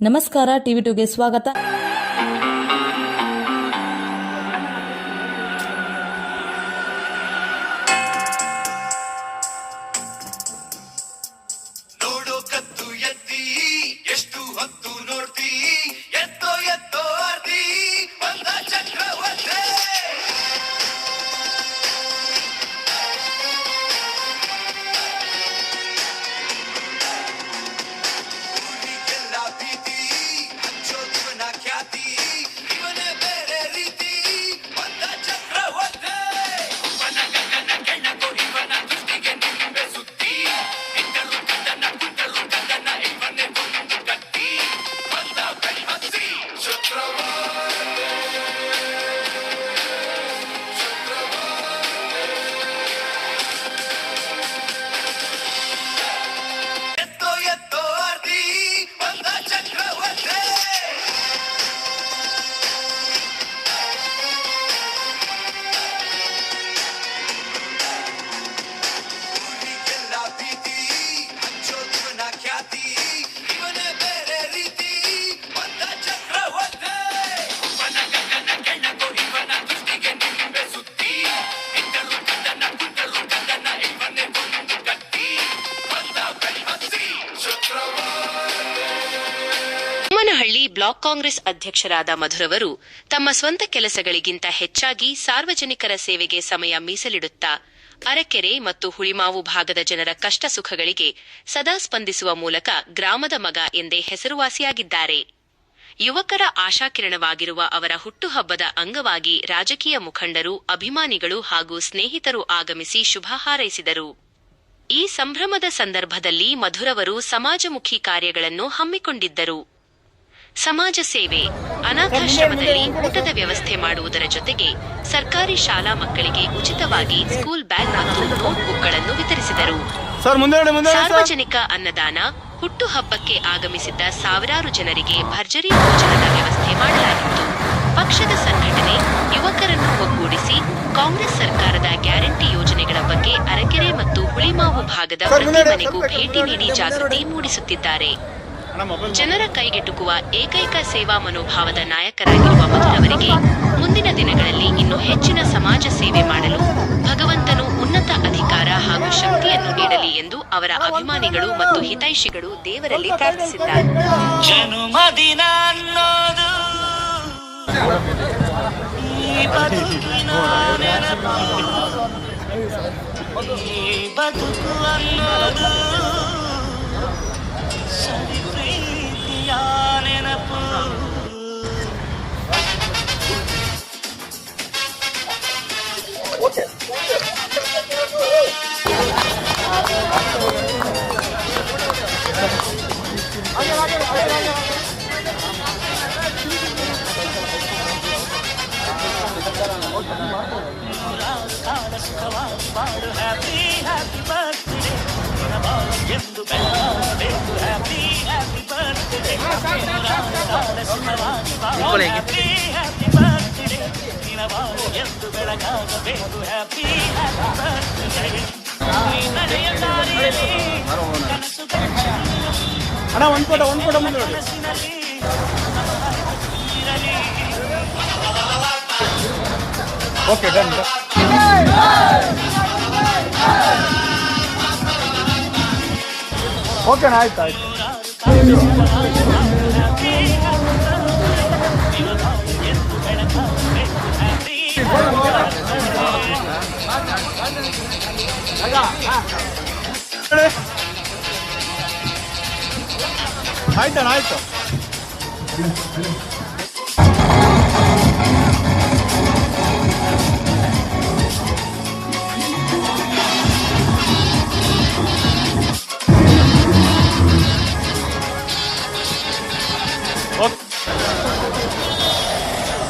ನಮಸ್ಕಾರ, TV2ಗೆ ಸ್ವಾಗತ. ನೋಡೋ ಕತ್ತು ಎತ್ತಿ ಎಷ್ಟು ಹೊತ್ತು ನೋಡ್ತಿ ಎತ್ತೋ ಎತ್ತೋ ಅರ್ದಿ ಬಂದ ಚಕ್ರವರ್ತಿ ಊರಿಗೆಲ್ಲ ಭೀತಿ ಹಂಚೋದಿವನ ಖ್ಯಾತಿ ಇವನೇ ಬೇರೆ ರೀತಿ ಬಂದ ಚಕ್ರವರ್ತಿ ಇವನ ಗಗನ ಕೆಣಕೋ ಇವನ ದೃಷ್ಟಿಗೆ ನಿಂಬೆ ಸುತ್ತಿ ಇಟ್ಟರು ಕದನ ಕುಂಟರು ಕದನ ಇವನೇ ಒಂದು ಕತ್ತಿ ಬಂದ ಬೆಳಹಸಿ ಎತ್ತೋ ಎತ್ತೋ ಅರ್ದಿ ಬಂದ ಚಕ್ರವರ್ತಿ ಊರಿಗೆಲ್ಲ ಭೀತಿ ಹಂಚೋದಿವನ ಖ್ಯಾತಿ ಇವನೇ ಬೇರೆ ರೀತಿ ಬಂದ ಚಕ್ರವರ್ತಿ ಇವನ ಗಗನ ಕೆಣಕೋ ಇವನ ದೃಷ್ಟಿಗೆ ನಿಂಬೆ ಸುತ್ತಿ ಇಟ್ಟರು ಕದನ ಕುಂಟರು ಕದನ ಇವನೇ ಒಂದು ಕತ್ತಿ ಬಂದ ಬೆಳಹಸಿ ಬೊಮ್ಮನಹಳ್ಳಿ ಬ್ಲಾಕ್ ಕಾಂಗ್ರೆಸ್ ಅಧ್ಯಕ್ಷರಾದ ಮಧುರವರು ತಮ್ಮ ಸ್ವಂತ ಕೆಲಸಗಳಿಗಿಂತ ಹೆಚ್ಚಾಗಿ ಸಾರ್ವಜನಿಕರ ಸೇವೆಗೆ ಸಮಯ ಮೀಸಲಿಡುತ್ತಾ ಅರಕೆರೆ ಮತ್ತು ಹುಳಿಮಾವು ಭಾಗದ ಜನರ ಕಷ್ಟ ಸುಖಗಳಿಗೆ ಸದಾ ಸ್ಪಂದಿಸುವ ಮೂಲಕ ಗ್ರಾಮದ ಮಗ ಎಂದೇ ಹೆಸರುವಾಸಿಯಾಗಿದ್ದಾರೆ. ಯುವಕರ ಆಶಾಕಿರಣವಾಗಿರುವ ಅವರ ಹುಟ್ಟುಹಬ್ಬದ ಅಂಗವಾಗಿ ರಾಜಕೀಯ ಮುಖಂಡರು, ಅಭಿಮಾನಿಗಳು ಹಾಗೂ ಸ್ನೇಹಿತರು ಆಗಮಿಸಿ ಶುಭ ಹಾರೈಸಿದರು. ಈ ಸಂಭ್ರಮದ ಸಂದರ್ಭದಲ್ಲಿ ಮಧುರವರು ಸಮಾಜಮುಖಿ ಕಾರ್ಯಗಳನ್ನು ಹಮ್ಮಿಕೊಂಡಿದ್ದರು. ಸಮಾಜ ಸೇವೆ, ಅನಾಥಾಶ್ರಮದಲ್ಲಿ ಊಟದ ವ್ಯವಸ್ಥೆ ಮಾಡುವುದರ ಜೊತೆಗೆ ಸರ್ಕಾರಿ ಶಾಲಾ ಮಕ್ಕಳಿಗೆ ಉಚಿತವಾಗಿ ಸ್ಕೂಲ್ ಬ್ಯಾಗ್ ಮತ್ತು ನೋಟ್ಬುಕ್ಗಳನ್ನು ವಿತರಿಸಿದರು. ಸಾರ್ವಜನಿಕ ಅನ್ನದಾನ, ಹುಟ್ಟುಹಬ್ಬಕ್ಕೆ ಆಗಮಿಸಿದ್ದ ಸಾವಿರಾರು ಜನರಿಗೆ ಭರ್ಜರಿ ಭೋಜನದ ವ್ಯವಸ್ಥೆ ಮಾಡಲಾಗಿತ್ತು. ಪಕ್ಷದ ಸಂಘಟನೆ, ಯುವಕರನ್ನು ಒಗ್ಗೂಡಿಸಿ ಕಾಂಗ್ರೆಸ್ ಸರ್ಕಾರದ ಗ್ಯಾರಂಟಿ ಯೋಜನೆಗಳ ಬಗ್ಗೆ ಅರಕೆರೆ ಮತ್ತು ಹುಳಿಮಾವು ಭಾಗದ ಪ್ರತಿ ಮನೆಗೂ ಭೇಟಿ ನೀಡಿ ಜಾಗೃತಿ ಮೂಡಿಸುತ್ತಿದ್ದಾರೆ. ಜನರ ಕೈಗೆಟುಕುವ ಏಕೈಕ ಸೇವಾ ಮನೋಭಾವದ ನಾಯಕರಾಗಿರುವ ಮಧುರವರಿಗೆ ಮುಂದಿನ ದಿನಗಳಲ್ಲಿ ಇನ್ನೂ ಹೆಚ್ಚಿನ ಸಮಾಜ ಸೇವೆ ಮಾಡಲು ಭಗವಂತನು ಉನ್ನತ ಅಧಿಕಾರ ಹಾಗೂ ಶಕ್ತಿಯನ್ನು ನೀಡಲಿ ಎಂದು ಅವರ ಅಭಿಮಾನಿಗಳು ಮತ್ತು ಹಿತೈಷಿಗಳು ದೇವರಲ್ಲಿ ಪ್ರಾರ್ಥಿಸಿದ್ದಾರೆ. ಜನುಮದಿನ ಅನ್ನೋದು ಈ ಬದುಕಿನ ನೆನಪು, ಈ ಬದುಕು ಅನ್ನೋದು ಸವಿ ಪ್ರೀತಿಯ ನೆನಪು. ಬಾಳು ಹ್ಯಾಪಿ ಹ್ಯಾಪಿ ಬರ್ತ್ಡೇ ಎಂದು ಬೆಳಬೇಕು happy happy birthday happy happy birthday ನಿನ ಬಾಳು ಎಂದು ಬೆಳಗಾಗಬೇಕು ಹ್ಯಾಪಿ ಹ್ಯಾಪಿ ಬರ್ತ್ಡೇ ನಡೆಯ ದಾರಿಯಲ್ಲಿ ಕನಸುಗಳು ಕನಸಿನಲ್ಲಿ ಇರಲಿ. Okay done. ಓಕೆ ಆಯ್ತು ಆಯ್ತು. ಆಯ್ತಣ್ಣ ಆಯ್ತು.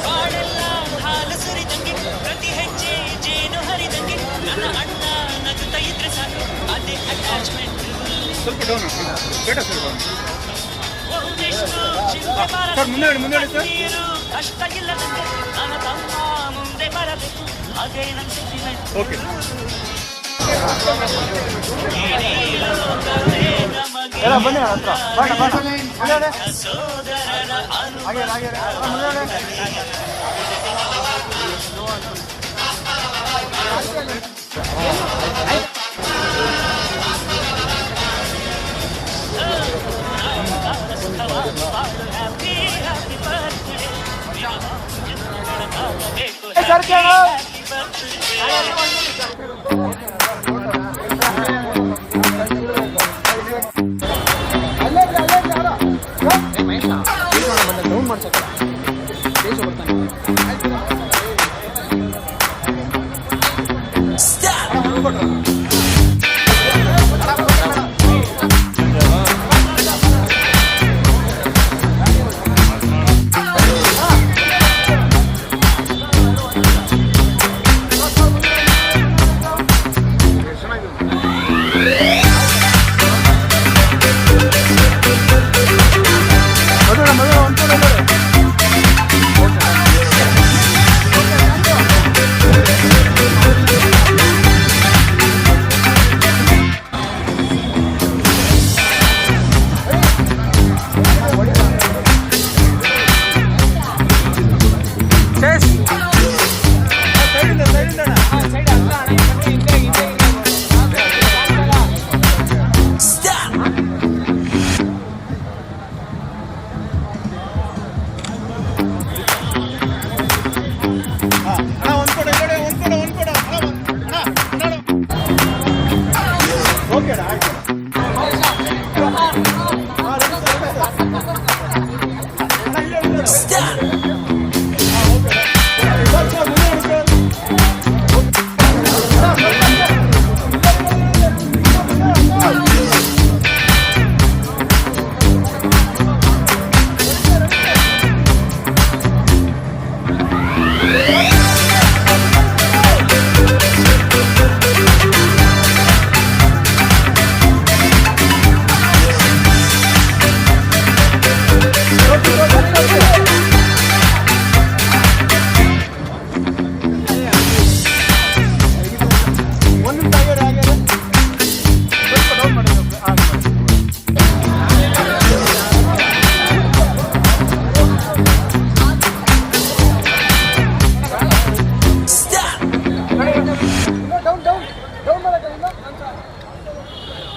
ಬಾಳೆಲ್ಲ ಹಾಲು ಸುರಿದಂಗೆ ಪ್ರತಿ ಹೆಜ್ಜೆ ಜೇನು ಹರಿದಂಗೆ ನನ್ನ ಅಣ್ಣ ನಗುತ್ತಾ ಇದ್ರೆ ಸಾಕು ಅದೇ ಅಟ್ಯಾಚ್ಮೆಂಟ್. ಕಷ್ಟ ಇಲ್ಲದಂಗೆ ನನ್ನ ತಮ್ಮ ಮುಂದೆ ಬರಬೇಕು ಅದೇ ನನ್ನ ಸೆಂಟಿಮೆಂಟ್. ಎಲ್ಲ ಬನ್ನಿ ಹತ್ರ ಬಣ್ಣ ಬಣ್ಣ ಹಾಗೆ ಹಾಗೆ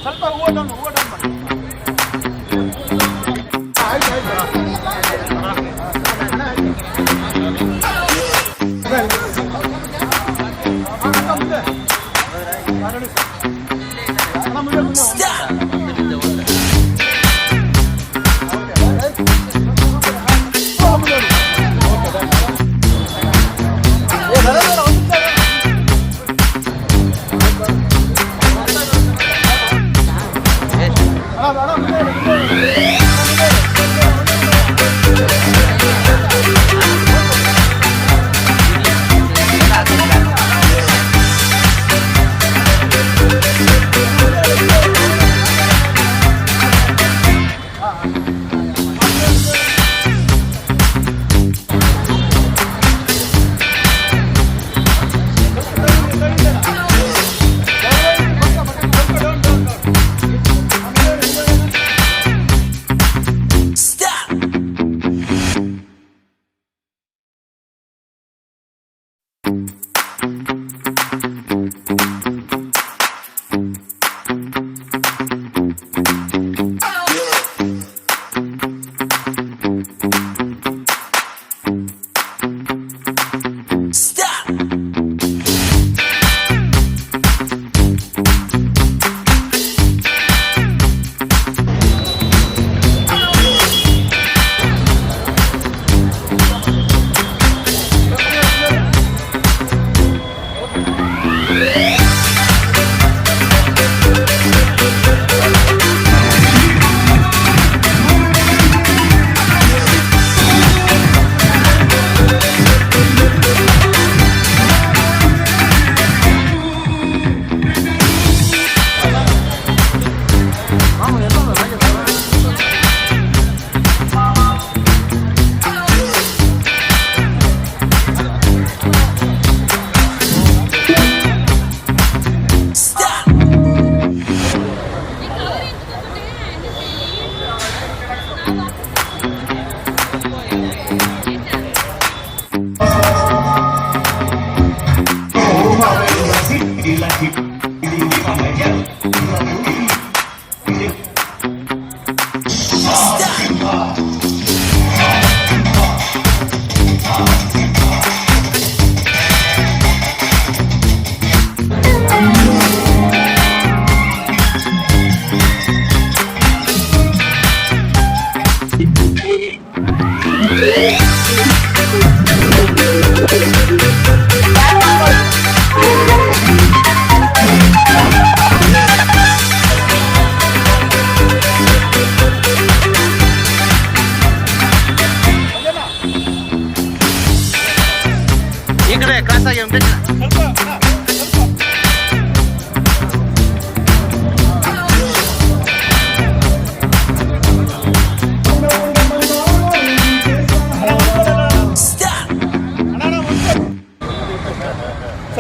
ಸ್ವಲ್ಪ ಹೂವು ಡೌನ್ ಮಾಡಿ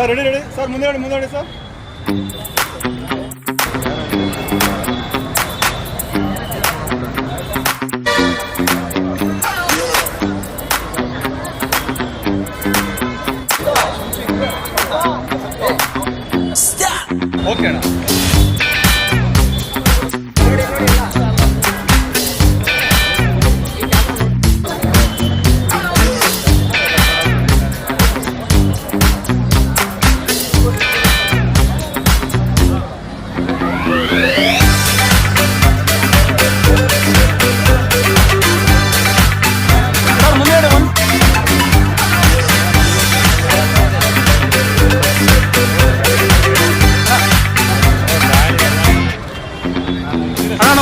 ಸರ್ ರೆಡಿ ರೆಡಿ ಸರ್ ಮುಂದೆ ನೋಡಿ ಸರ್. ಓಕೆ ಅಣ್ಣ.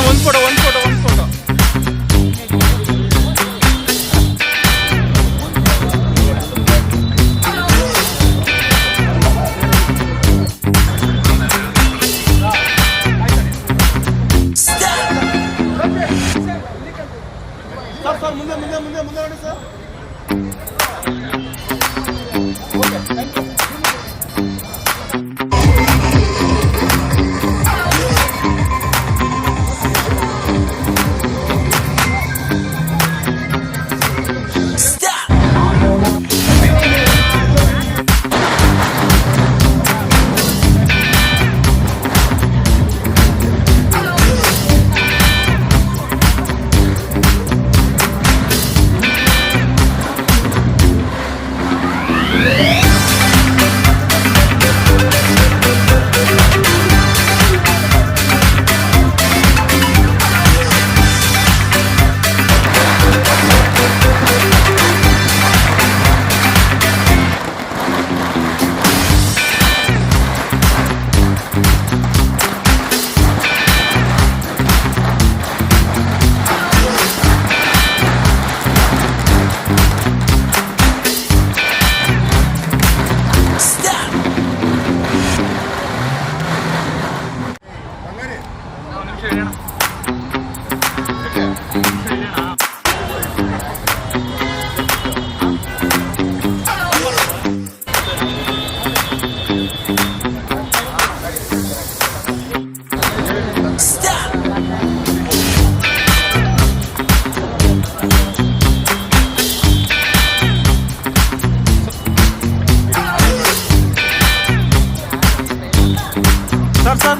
ಒಂದು ಫೋಟೋ ಸರ್ ಮುಂದೆ ನೋಡಿ ಸರ್. ಸರ್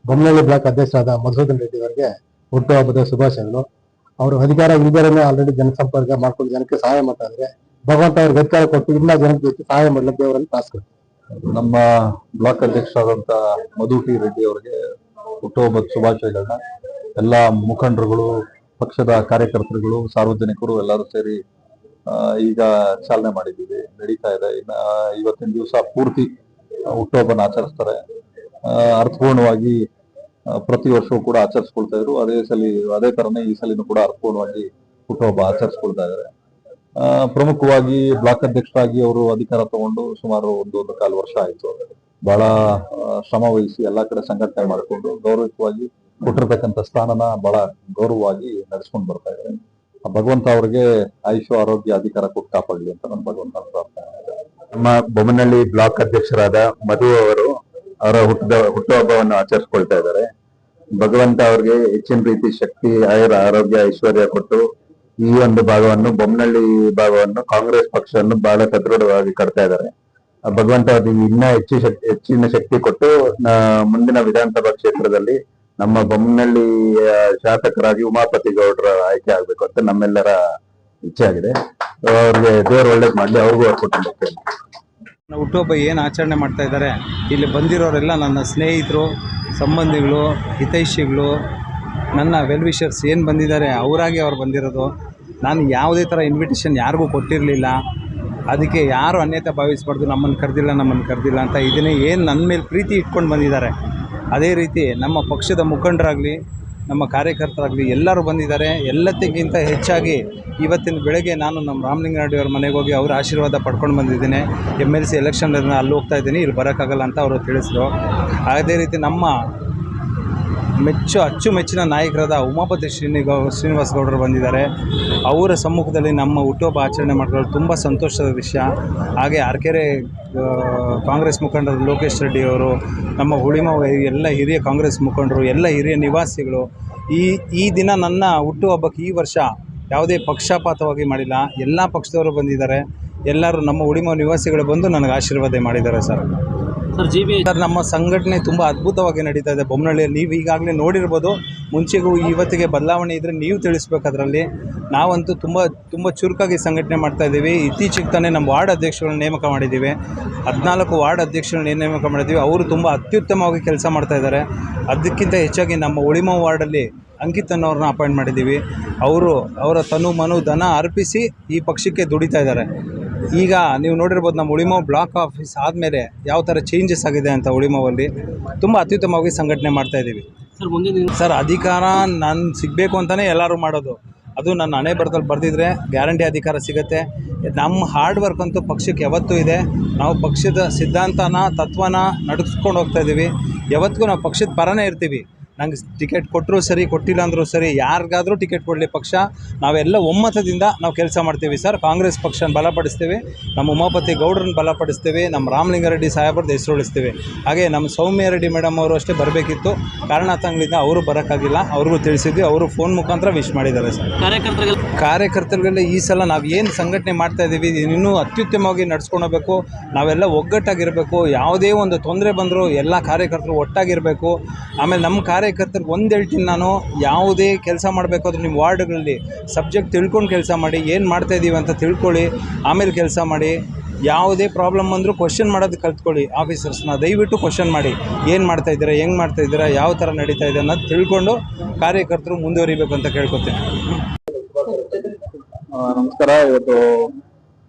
ಬೊಮ್ಮನಹಳ್ಳಿ ಬ್ಲಾಕ್ ಅಧ್ಯಕ್ಷರಾದ ಮಧುಸೂದನ್ ರೆಡ್ಡಿ ಅವರಿಗೆ ಹುಟ್ಟುಹಬ್ಬದ ಶುಭಾಶಯಗಳು. ಅವರು ಅಧಿಕಾರ ಇಲ್ಲದೇ ಆಲ್ರೆಡಿ ಜನಸಂಪರ್ಕ ಮಾಡ್ಕೊಂಡು ಜನಕ್ಕೆ ಸಹಾಯ ಮಾಡ್ತಾ ಇದ್ದಾರೆ. ಭಗವಂತ ಅವ್ರಿಗೆ ಅಧಿಕಾರ ಕೊಟ್ಟು ಇನ್ನ ಜನಕ್ಕೆ ಸಹಾಯ ಮಾಡಲಿಕ್ಕೆ ಅವರನ್ನು ಪ್ರಾರ್ಥಿಸ್ತಾರೆ. ನಮ್ಮ ಬ್ಲಾಕ್ ಅಧ್ಯಕ್ಷರಾದಂತ ಮಧು ಟಿ ರೆಡ್ಡಿ ಅವರಿಗೆ ಹುಟ್ಟುಹಬ್ಬದ ಶುಭಾಶಯಗಳನ್ನ ಎಲ್ಲ ಮುಖಂಡರುಗಳು, ಪಕ್ಷದ ಕಾರ್ಯಕರ್ತರುಗಳು, ಸಾರ್ವಜನಿಕರು ಎಲ್ಲರೂ ಸೇರಿ ಈಗ ಚಾಲನೆ ಮಾಡಿದ್ದೀವಿ. ನಡೀತಾ ಇದೆ. ಇನ್ನ ಇವತ್ತಿನ ದಿವಸ ಪೂರ್ತಿ ಹುಟ್ಟುಹಬ್ಬನ ಆಚರಿಸ್ತಾರೆ. ಅರ್ಥಪೂರ್ಣವಾಗಿ ಪ್ರತಿ ವರ್ಷವೂ ಕೂಡ ಆಚರಿಸ್ಕೊಳ್ತಾ ಇದ್ರು. ಅದೇ ತರನೇ ಈ ಸಲಿನೂ ಕೂಡ ಅರ್ಥಪೂರ್ಣವಾಗಿ ಹುಟ್ಟುಹಬ್ಬ ಆಚರಿಸ್ಕೊಳ್ತಾ ಇದ್ದಾರೆ. ಪ್ರಮುಖವಾಗಿ ಬ್ಲಾಕ್ ಅಧ್ಯಕ್ಷರಾಗಿ ಅವರು ಅಧಿಕಾರ ತಗೊಂಡು ಸುಮಾರು ಒಂದು 1.25 ವರ್ಷ ಆಯ್ತು. ಬಹಳ ಶ್ರಮ ವಹಿಸಿ ಎಲ್ಲಾ ಕಡೆ ಸಂಘಟನೆ ಮಾಡಿಕೊಂಡು ಗೌರವಯುತವಾಗಿ ಕೊಟ್ಟಿರ್ತಕ್ಕಂಥ ಸ್ಥಾನನ ಬಹಳ ಗೌರವವಾಗಿ ನಡೆಸ್ಕೊಂಡು ಬರ್ತಾ ಇದ್ದಾರೆ. ಭಗವಂತ ಅವರಿಗೆ ಆಯುಷ್ಯ, ಆರೋಗ್ಯ, ಅಧಿಕಾರ ಕೊಟ್ಟು ಕಾಪಾಡಲಿ ಅಂತ ನನ್ನ ಭಗವಂತ ಪ್ರಾರ್ಥನೆ. ನಮ್ಮ ಬೊಮ್ಮನಹಳ್ಳಿ ಬ್ಲಾಕ್ ಅಧ್ಯಕ್ಷರಾದ ಮಧು ಅವರು ಅವರ ಹುಟ್ಟುಹಬ್ಬವನ್ನು ಆಚರಿಸ್ಕೊಳ್ತಾ ಇದ್ದಾರೆ. ಭಗವಂತ ಅವ್ರಿಗೆ ಹೆಚ್ಚಿನ ರೀತಿ ಶಕ್ತಿ, ಆರೋಗ್ಯ, ಐಶ್ವರ್ಯ ಕೊಟ್ಟು ಈ ಒಂದು ಭಾಗವನ್ನು, ಬೊಮ್ಮನಹಳ್ಳಿ ಭಾಗವನ್ನು, ಕಾಂಗ್ರೆಸ್ ಪಕ್ಷವನ್ನು ಬಹಳ ಸದೃಢವಾಗಿ ಕಟ್ತಾ ಇದ್ದಾರೆ. ಭಗವಂತ ಅವ್ರಿಗೆ ಇನ್ನ ಹೆಚ್ಚಿನ ಶಕ್ತಿ ಕೊಟ್ಟು ಮುಂದಿನ ವಿಧಾನಸಭಾ ಕ್ಷೇತ್ರದಲ್ಲಿ ನಮ್ಮ ಬೊಮ್ಮನಹಳ್ಳಿಯ ಶಾಸಕರಾಗಿ ಉಮಾಪತಿ ಗೌಡರ ಆಯ್ಕೆ ಆಗ್ಬೇಕು ಅಂತ ನಮ್ಮೆಲ್ಲರ ಇಚ್ಛೆ ಆಗಿದೆ. ಅವ್ರಿಗೆ ದೇವರು ಒಳ್ಳೇದ್ ಮಾಡ್ಲಿ, ಅವ್ರಿಗೂ ಅವ್ರ ಕುಟುಂಬಕ್ಕೆ. ಹುಟ್ಟುಹಬ್ಬ ಏನು ಆಚರಣೆ ಮಾಡ್ತಾ ಇದ್ದಾರೆ, ಇಲ್ಲಿ ಬಂದಿರೋರೆಲ್ಲ ನನ್ನ ಸ್ನೇಹಿತರು, ಸಂಬಂಧಿಗಳು, ಹಿತೈಷಿಗಳು, ನನ್ನ ವೆಲ್ ವಿಷರ್ಸ್ ಏನು ಬಂದಿದ್ದಾರೆ ಅವರಾಗಿ ಅವ್ರು ಬಂದಿರೋದು. ನಾನು ಯಾವುದೇ ಥರ ಇನ್ವಿಟೇಷನ್ ಯಾರಿಗೂ ಕೊಟ್ಟಿರಲಿಲ್ಲ. ಅದಕ್ಕೆ ಯಾರು ಅನ್ಯತೆ ಭಾವಿಸ್ಬಾರ್ದು, ನಮ್ಮನ್ನು ಕರೆದಿಲ್ಲ ಅಂತ. ಇದನ್ನೇ ಏನು ನನ್ನ ಮೇಲೆ ಪ್ರೀತಿ ಇಟ್ಕೊಂಡು ಬಂದಿದ್ದಾರೆ. ಅದೇ ರೀತಿ ನಮ್ಮ ಪಕ್ಷದ ಮುಖಂಡರಾಗಲಿ, ನಮ್ಮ ಕಾರ್ಯಕರ್ತರಾಗಲಿ ಎಲ್ಲರೂ ಬಂದಿದ್ದಾರೆ. ಎಲ್ಲದಕ್ಕಿಂತ ಹೆಚ್ಚಾಗಿ ಇವತ್ತಿನ ಬೆಳಗ್ಗೆ ನಾನು ನಮ್ಮ ರಾಮಲಿಂಗಾರೆಡ್ಡಿ ಅವ್ರ ಮನೆಗೆ ಹೋಗಿ ಅವ್ರ ಆಶೀರ್ವಾದ ಪಡ್ಕೊಂಡು ಬಂದಿದ್ದೀನಿ. MLC ಎಲೆಕ್ಷನ್ ಅಲ್ಲಿ ಹೋಗ್ತಾ ಇದ್ದೀನಿ, ಇಲ್ಲಿ ಬರೋಕ್ಕಾಗಲ್ಲ ಅಂತ ಅವರು ತಿಳಿಸಿದ್ರು. ಅದೇ ರೀತಿ ನಮ್ಮ ಅಚ್ಚುಮೆಚ್ಚಿನ ನಾಯಕರಾದ ಉಮಾಪತಿ ಶ್ರೀನಿವಾಸ್ ಗೌಡರು ಬಂದಿದ್ದಾರೆ. ಅವರ ಸಮ್ಮುಖದಲ್ಲಿ ನಮ್ಮ ಹುಟ್ಟುಹಬ್ಬ ಆಚರಣೆ ಮಾಡಿಕೊಳ್ಳಲು ತುಂಬ ಸಂತೋಷದ ವಿಷಯ. ಹಾಗೆ ಅರಕೆರೆ ಕಾಂಗ್ರೆಸ್ ಮುಖಂಡರು ಲೋಕೇಶ್ ರೆಡ್ಡಿ ಅವರು, ನಮ್ಮ ಹುಳಿಮಾವು ಎಲ್ಲ ಹಿರಿಯ ಕಾಂಗ್ರೆಸ್ ಮುಖಂಡರು, ಎಲ್ಲ ಹಿರಿಯ ನಿವಾಸಿಗಳು ಈ ದಿನ ನನ್ನ ಹುಟ್ಟುಹಬ್ಬಕ್ಕೆ ಈ ವರ್ಷ ಯಾವುದೇ ಪಕ್ಷಪಾತವಾಗಿ ಮಾಡಿಲ್ಲ. ಎಲ್ಲ ಪಕ್ಷದವರು ಬಂದಿದ್ದಾರೆ. ಎಲ್ಲರೂ ನಮ್ಮ ಹುಳಿಮಾವು ನಿವಾಸಿಗಳು ಬಂದು ನನಗೆ ಆಶೀರ್ವಾದ ಮಾಡಿದ್ದಾರೆ ಸರ್. ಸರ್, ನಮ್ಮ ಸಂಘಟನೆ ತುಂಬ ಅದ್ಭುತವಾಗಿ ನಡೀತಾ ಇದೆ ಬೊಮ್ಮನಹಳ್ಳಿಯಲ್ಲಿ. ನೀವು ಈಗಾಗಲೇ ನೋಡಿರ್ಬೋದು. ಮುಂಚೆಗೂ ಇವತ್ತಿಗೆ ಬದಲಾವಣೆ ಇದ್ದರೆ ನೀವು ತಿಳಿಸ್ಬೇಕು. ಅದರಲ್ಲಿ ನಾವಂತೂ ತುಂಬ ಚುರುಕಾಗಿ ಸಂಘಟನೆ ಮಾಡ್ತಾಯಿದ್ದೀವಿ. ಇತ್ತೀಚೆಗೆ ತಾನೇ ನಮ್ಮ ವಾರ್ಡ್ ಅಧ್ಯಕ್ಷಗಳನ್ನ ನೇಮಕ ಮಾಡಿದ್ದೀವಿ. 14 ವಾರ್ಡ್ ಅಧ್ಯಕ್ಷಗಳನ್ನ ನೇಮಕ ಮಾಡಿದ್ದೀವಿ. ಅವರು ತುಂಬ ಅತ್ಯುತ್ತಮವಾಗಿ ಕೆಲಸ ಮಾಡ್ತಾಯಿದ್ದಾರೆ. ಅದಕ್ಕಿಂತ ಹೆಚ್ಚಾಗಿ ನಮ್ಮ ಹುಳಿಮಾವು ವಾರ್ಡಲ್ಲಿ ಅಂಕಿತ್ ಅನ್ನೋರನ್ನ ಅಪಾಯಿಂಟ್ ಮಾಡಿದ್ದೀವಿ. ಅವರ ತನು ಮನು ಧನ ಅರ್ಪಿಸಿ ಈ ಪಕ್ಷಕ್ಕೆ ದುಡಿತಾ ಇದ್ದಾರೆ. ಈಗ ನೀವು ನೋಡಿರ್ಬೋದು, ನಮ್ಮ ಹುಳಿಮಾವು ಬ್ಲಾಕ್ ಆಫೀಸ್ ಆದಮೇಲೆ ಯಾವ ಥರ ಚೇಂಜಸ್ ಆಗಿದೆ ಅಂತ. ಹುಳಿಮಾವಲ್ಲಿ ತುಂಬ ಅತ್ಯುತ್ತಮವಾಗಿ ಸಂಘಟನೆ ಮಾಡ್ತಾಯಿದ್ದೀವಿ ಸರ್. ಅಧಿಕಾರ ನಾನು ಸಿಗಬೇಕು ಅಂತಲೇ ಎಲ್ಲರೂ ಮಾಡೋದು. ಅದು ನನ್ನ ಹಣೆ ಬರದಲ್ಲಿ ಬರೆದಿದ್ರೆ ಗ್ಯಾರಂಟಿ ಅಧಿಕಾರ ಸಿಗುತ್ತೆ. ನಮ್ಮ ಹಾರ್ಡ್ ವರ್ಕ್ ಅಂತೂ ಪಕ್ಷಕ್ಕೆ ಯಾವತ್ತೂ ಇದೆ. ನಾವು ಪಕ್ಷದ ಸಿದ್ಧಾಂತನ, ತತ್ವನ ನಡೆಸ್ಕೊಂಡು ಹೋಗ್ತಾಯಿದ್ದೀವಿ. ಯಾವತ್ತಿಗೂ ನಾವು ಪಕ್ಷದ ಪರನೇ ಇರ್ತೀವಿ. ನಂಗೆ ಟಿಕೆಟ್ ಕೊಟ್ಟರು ಸರಿ, ಕೊಟ್ಟಿಲ್ಲ ಅಂದರೂ ಸರಿ, ಯಾರಿಗಾದರೂ ಟಿಕೆಟ್ ಕೊಡಲಿ ಪಕ್ಷ, ನಾವೆಲ್ಲ ಒಮ್ಮತದಿಂದ ನಾವು ಕೆಲಸ ಮಾಡ್ತೀವಿ ಸರ್. ಕಾಂಗ್ರೆಸ್ ಪಕ್ಷನ ಬಲಪಡಿಸ್ತೀವಿ, ನಮ್ಮ ಉಮಾಪತಿ ಗೌಡ್ರನ್ನ ಬಲಪಡಿಸ್ತೀವಿ, ನಮ್ಮ ರಾಮಲಿಂಗಾರೆಡ್ಡಿ ಸಾಹೇಬ್ರದ್ದು ಹೆಸರು ಉಳಿಸ್ತೀವಿ. ಹಾಗೆ ನಮ್ಮ ಸೌಮ್ಯ ರೆಡ್ಡಿ ಮೇಡಮ್ ಅವರು ಅಷ್ಟೇ ಬರಬೇಕಿತ್ತು, ಕಾರಣಾಂತರಗಳಿಂದ ಅವರು ಬರೋಕ್ಕಾಗಿಲ್ಲ. ಅವ್ರಿಗೂ ತಿಳಿಸಿದ್ವಿ, ಅವರು ಫೋನ್ ಮುಖಾಂತರ ವಿಶ್ ಮಾಡಿದ್ದಾರೆ ಸರ್. ಕಾರ್ಯಕರ್ತರಿಗೆಲ್ಲ ಈ ಸಲ ನಾವು ಏನು ಸಂಘಟನೆ ಮಾಡ್ತಾಯಿದ್ದೀವಿ ಇನ್ನೂ ಅತ್ಯುತ್ತಮವಾಗಿ ನಡ್ಸ್ಕೊಂಡು ಹೋಗಬೇಕು. ನಾವೆಲ್ಲ ಒಗ್ಗಟ್ಟಾಗಿರಬೇಕು. ಯಾವುದೇ ಒಂದು ತೊಂದರೆ ಬಂದರೂ ಎಲ್ಲ ಕಾರ್ಯಕರ್ತರು ಒಟ್ಟಾಗಿರಬೇಕು. ಆಮೇಲೆ ನಮ್ಮ ಕಾರ್ಯಕರ್ತರಿಗೆ ಒಂದು ಹೇಳ್ತೀನಿ ನಾನು, ಯಾವುದೇ ಕೆಲಸ ಮಾಡಬೇಕಾದ್ರೂ ನಿಮ್ಮ ವಾರ್ಡ್ಗಳಲ್ಲಿ ಸಬ್ಜೆಕ್ಟ್ ತಿಳ್ಕೊಂಡು ಕೆಲಸ ಮಾಡಿ, ಏನು ಮಾಡ್ತಾಯಿದ್ದೀವಿ ಅಂತ ತಿಳ್ಕೊಳ್ಳಿ, ಆಮೇಲೆ ಕೆಲಸ ಮಾಡಿ. ಯಾವುದೇ ಪ್ರಾಬ್ಲಮ್ ಅಂದರೂ ಕ್ವಶನ್ ಮಾಡೋದು ಕಲ್ತ್ಕೊಳ್ಳಿ. ಆಫೀಸರ್ಸ್ನ ದಯವಿಟ್ಟು ಕ್ವಶನ್ ಮಾಡಿ, ಏನು ಮಾಡ್ತಾಯಿದ್ದೀರಾ, ಹೆಂಗೆ ಮಾಡ್ತಾಯಿದ್ದೀರಾ, ಯಾವ ಥರ ನಡೀತಾ ಇದೆ ಅನ್ನೋದು ತಿಳ್ಕೊಂಡು ಕಾರ್ಯಕರ್ತರು ಮುಂದುವರಿಬೇಕು ಅಂತ ಕೇಳ್ಕೊತೀನಿ. ನಮಸ್ಕಾರ. ಇವತ್ತು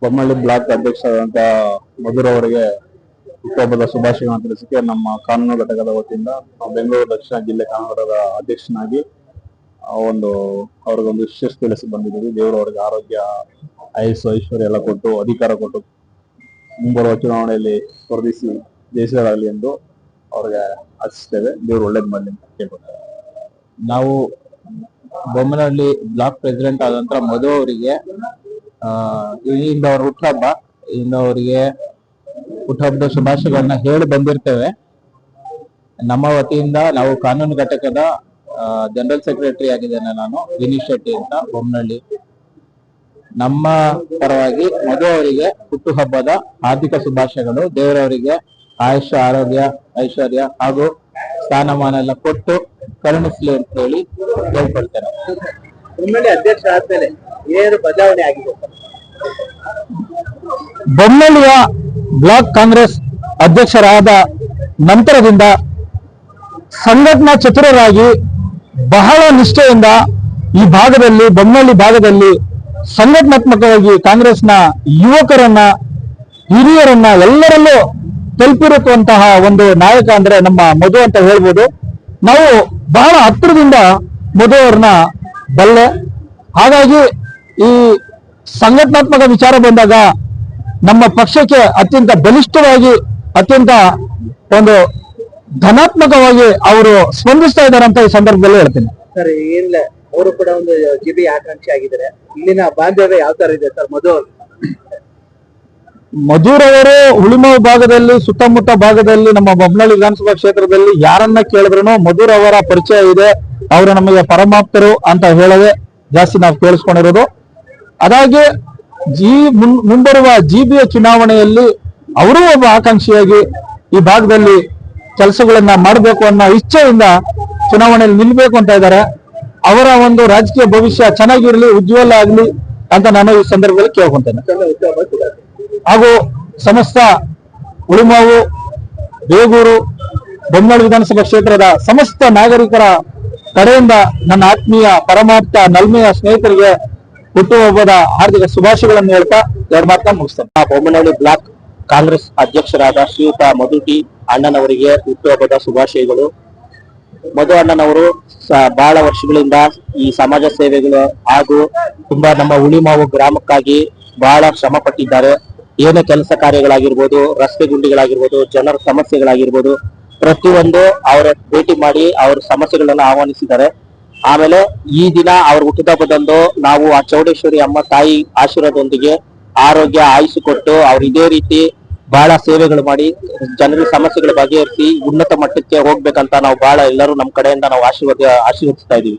ಬೊಮ್ಮನಹಳ್ಳಿ ಬ್ಲಾಕ್ ಅಧ್ಯಕ್ಷರಾದಂತ ಮಧುರವರಿಗೆ ಹುಟ್ಟುಹಬ್ಬದ ಶುಭಾಶಯಗಳನ್ನು ತಿಳಿಸಕ್ಕೆ ನಮ್ಮ ಕಾನೂನು ಘಟಕದ ವತಿಯಿಂದ ಬೆಂಗಳೂರು ದಕ್ಷಿಣ ಜಿಲ್ಲೆ ಕಾನೂನು ಘಟಕದ ಅಧ್ಯಕ್ಷನಾಗಿ ಅವ್ರಿಗೊಂದು ವಿಶೇಷ ತಿಳಿಸಿ ಬಂದಿದ್ದೀವಿ. ದೇವರು ಅವರಿಗೆ ಆರೋಗ್ಯ, ಆಯುಸ್ಸು, ಐಶ್ವರ್ಯ ಎಲ್ಲ ಕೊಟ್ಟು ಅಧಿಕಾರ ಕೊಟ್ಟು ಮುಂಬರುವ ಚುನಾವಣೆಯಲ್ಲಿ ಸ್ಪರ್ಧಿಸಿ ಜಯಿಸಲಾಗಲಿ ಎಂದು ಅವ್ರಿಗೆ ಆಶಿಸ್ತೇವೆ. ದೇವರು ಒಳ್ಳೇದು ಮಾಡಲಿ ಅಂತ ಕೇಳ್ಕೊಳ್ತೇವೆ. ನಾವು ಬೊಮ್ಮನಹಳ್ಳಿ ಬ್ಲಾಕ್ ಪ್ರೆಸಿಡೆಂಟ್ ಆದ ನಂತರ ಮಧು ಅವರಿಗೆ ಇಂದ ಅವ್ರ ಹುಟ್ಟುಹಬ್ಬ, ಇಂದ ಅವರಿಗೆ ಹುಟ್ಟುಹಬ್ಬದ ಶುಭಾಶಯಗಳನ್ನ ಹೇಳಿ ಬಂದಿರ್ತೇವೆ. ನಮ್ಮ ವತಿಯಿಂದ ನಾವು ಕಾನೂನು ಘಟಕದ ಜನರಲ್ ಸೆಕ್ರೆಟರಿ ಆಗಿದ್ದೇನೆ ನಾನು, ವಿನೀಶ್ ಶೆಟ್ಟಿ ಅಂತ, ಬೊಮ್ಮನಹಳ್ಳಿ. ನಮ್ಮ ಪರವಾಗಿ ಮಧು ಅವರಿಗೆ ಹುಟ್ಟುಹಬ್ಬದ ಹಾರ್ದಿಕ ಶುಭಾಶಯಗಳು. ದೇವರವರಿಗೆ ಆಯುಷ್ಯ, ಆರೋಗ್ಯ, ಐಶ್ವರ್ಯ ಹಾಗೂ ಸ್ಥಾನಮಾನ ಎಲ್ಲ ಕೊಟ್ಟು ಕರುಣಿಸ್ಲಿ ಅಂತ ಹೇಳಿ ಕೇಳ್ಕೊಳ್ತೇನೆ. ಬೊಮ್ಮನಹಳ್ಳಿ ಅಧ್ಯಕ್ಷ ಆದ್ಮೇಲೆ ಏನು ಬದಲಾವಣೆ ಆಗಿದೆ? ಬೊಮ್ಮನಹಳ್ಳಿಯ ಬ್ಲಾಕ್ ಕಾಂಗ್ರೆಸ್ ಅಧ್ಯಕ್ಷರಾದ ನಂತರದಿಂದ ಸಂಘಟನಾ ಚತುರರಾಗಿ ಬಹಳ ನಿಷ್ಠೆಯಿಂದ ಈ ಭಾಗದಲ್ಲಿ, ಬೊಮ್ಮನಹಳ್ಳಿ ಭಾಗದಲ್ಲಿ ಸಂಘಟನಾತ್ಮಕವಾಗಿ ಕಾಂಗ್ರೆಸ್ನ ಯುವಕರನ್ನ, ಹಿರಿಯರನ್ನ ಎಲ್ಲರಲ್ಲೂ ತಲುಪಿರುವಂತಹ ಒಂದು ನಾಯಕ ಅಂದ್ರೆ ನಮ್ಮ ಮಧು ಅಂತ ಹೇಳ್ಬೋದು. ನಾವು ಬಹಳ ಹತ್ತಿರದಿಂದ ಮಧು ಅವ್ರನ್ನ ಬಲ್ಲೆ. ಹಾಗಾಗಿ ಈ ಸಂಘಟನಾತ್ಮಕ ವಿಚಾರ ಬಂದಾಗ ನಮ್ಮ ಪಕ್ಷಕ್ಕೆ ಅತ್ಯಂತ ಬಲಿಷ್ಠವಾಗಿ, ಅತ್ಯಂತ ಒಂದು ಧನಾತ್ಮಕವಾಗಿ ಅವರು ಸ್ಪಂದಿಸ್ತಾ ಇದ್ದಾರೆ ಅಂತ ಈ ಸಂದರ್ಭದಲ್ಲಿ ಹೇಳ್ತೀನಿ. ಸರ್, ಏನಿಲ್ಲ, ಅವರು ಕೂಡ ಒಂದು ಜಿಬಿ ಆಕಾಂಕ್ಷಿ ಆಗಿದ್ದಾರೆ. ಇಲ್ಲಿನ ಬಾಂಧವ್ಯ ಯಾವ ತರ ಇದೆ ಸರ್ ಮಧು ಅವರು? ಮಧುರವರು ಹುಳಿಮಾವು ಭಾಗದಲ್ಲಿ, ಸುತ್ತಮುತ್ತ ಭಾಗದಲ್ಲಿ, ನಮ್ಮ ಬೊಮ್ಮನಹಳ್ಳಿ ವಿಧಾನಸಭಾ ಕ್ಷೇತ್ರದಲ್ಲಿ ಯಾರನ್ನ ಕೇಳಿದ್ರು ಮಧುರವರ ಪರಿಚಯ ಇದೆ, ಅವರು ನಮಗೆ ಪರಮಾಪ್ತರು ಅಂತ ಹೇಳೋದೇ ಜಾಸ್ತಿ ನಾವು ಕೇಳಿಸ್ಕೊಂಡಿರೋದು. ಅದಾಗಿ ಮುಂಬರುವ ಜಿಬಿಯ ಚುನಾವಣೆಯಲ್ಲಿ ಅವರೂ ಒಬ್ಬ ಆಕಾಂಕ್ಷಿಯಾಗಿ ಈ ಭಾಗದಲ್ಲಿ ಕೆಲಸಗಳನ್ನ ಮಾಡಬೇಕು ಅನ್ನೋ ಇಚ್ಛೆಯಿಂದ ಚುನಾವಣೆಯಲ್ಲಿ ನಿಲ್ಬೇಕು ಅಂತ ಇದ್ದಾರೆ. ಅವರ ಒಂದು ರಾಜಕೀಯ ಭವಿಷ್ಯ ಚೆನ್ನಾಗಿರ್ಲಿ, ಉಜ್ವಲ ಆಗ್ಲಿ ಅಂತ ನಾನು ಈ ಸಂದರ್ಭದಲ್ಲಿ ಕೇಳ್ಕೊಂತೇನೆ. ಹಾಗೂ ಸಮಸ್ತ ಹುಳಿಮಾವು, ಬೇಗೂರು, ಬೊಮ್ಮನಹಳ್ಳಿ ವಿಧಾನಸಭಾ ಕ್ಷೇತ್ರದ ಸಮಸ್ತ ನಾಗರಿಕರ ಕಡೆಯಿಂದ ನನ್ನ ಆತ್ಮೀಯ, ಪರಮಾಪ್ತ, ನಲ್ಮೆಯ ಸ್ನೇಹಿತರಿಗೆ ಹುಟ್ಟುಹಬ್ಬದ ಹಾರ್ದಿಕ ಶುಭಾಶಯಗಳನ್ನು ಹೇಳ್ತಾ ಎರಡು ಮಾತನ್ನು ಮುಗಿಸ್ತೇನೆ. ಬೊಮ್ಮನಹಳ್ಳಿ ಬ್ಲಾಕ್ ಕಾಂಗ್ರೆಸ್ ಅಧ್ಯಕ್ಷರಾದ ಶ್ರೀಯುತ ಮಧು ಟಿ ಅಣ್ಣನವರಿಗೆ ಹುಟ್ಟುಹಬ್ಬದ ಶುಭಾಶಯಗಳು. ಮಧು ಅಣ್ಣನವರು ಬಹಳ ವರ್ಷಗಳಿಂದ ಈ ಸಮಾಜ ಸೇವೆಗಳು ಹಾಗೂ ತುಂಬಾ ನಮ್ಮ ಹುಳಿಮಾವು ಗ್ರಾಮಕ್ಕಾಗಿ ಬಹಳ ಶ್ರಮ ಪಟ್ಟಿದ್ದಾರೆ. ಏನೇ ಕೆಲಸ ಕಾರ್ಯಗಳಾಗಿರ್ಬೋದು, ರಸ್ತೆ ಗುಂಡಿಗಳಾಗಿರ್ಬೋದು, ಜನರ ಸಮಸ್ಯೆಗಳಾಗಿರ್ಬೋದು, ಪ್ರತಿಯೊಂದು ಅವರ ಭೇಟಿ ಮಾಡಿ ಅವ್ರ ಸಮಸ್ಯೆಗಳನ್ನ ಆಹ್ವಾನಿಸಿದ್ದಾರೆ. ಆಮೇಲೆ ಈ ದಿನ ಅವ್ರ ಹುಟ್ಟುಹಬ್ಬದಂದು ನಾವು ಆ ಚೌಡೇಶ್ವರಿ ಅಮ್ಮ ತಾಯಿ ಆಶೀರ್ವಾದದೊಂದಿಗೆ ಆರೋಗ್ಯ ಆಯುಷ್ ಕೊಟ್ಟು ಅವ್ರು ಇದೇ ರೀತಿ ಬಹಳ ಸೇವೆಗಳು ಮಾಡಿ ಜನರ ಸಮಸ್ಯೆಗಳ ಬಗೆಹರಿಸಿ ಉನ್ನತ ಮಟ್ಟಕ್ಕೆ ಹೋಗ್ಬೇಕಂತ ನಾವು ಬಹಳ ಎಲ್ಲರೂ ನಮ್ಮ ಕಡೆಯಿಂದ ನಾವು ಆಶೀರ್ವದಿಸ್ತಾ ಇದೀವಿ.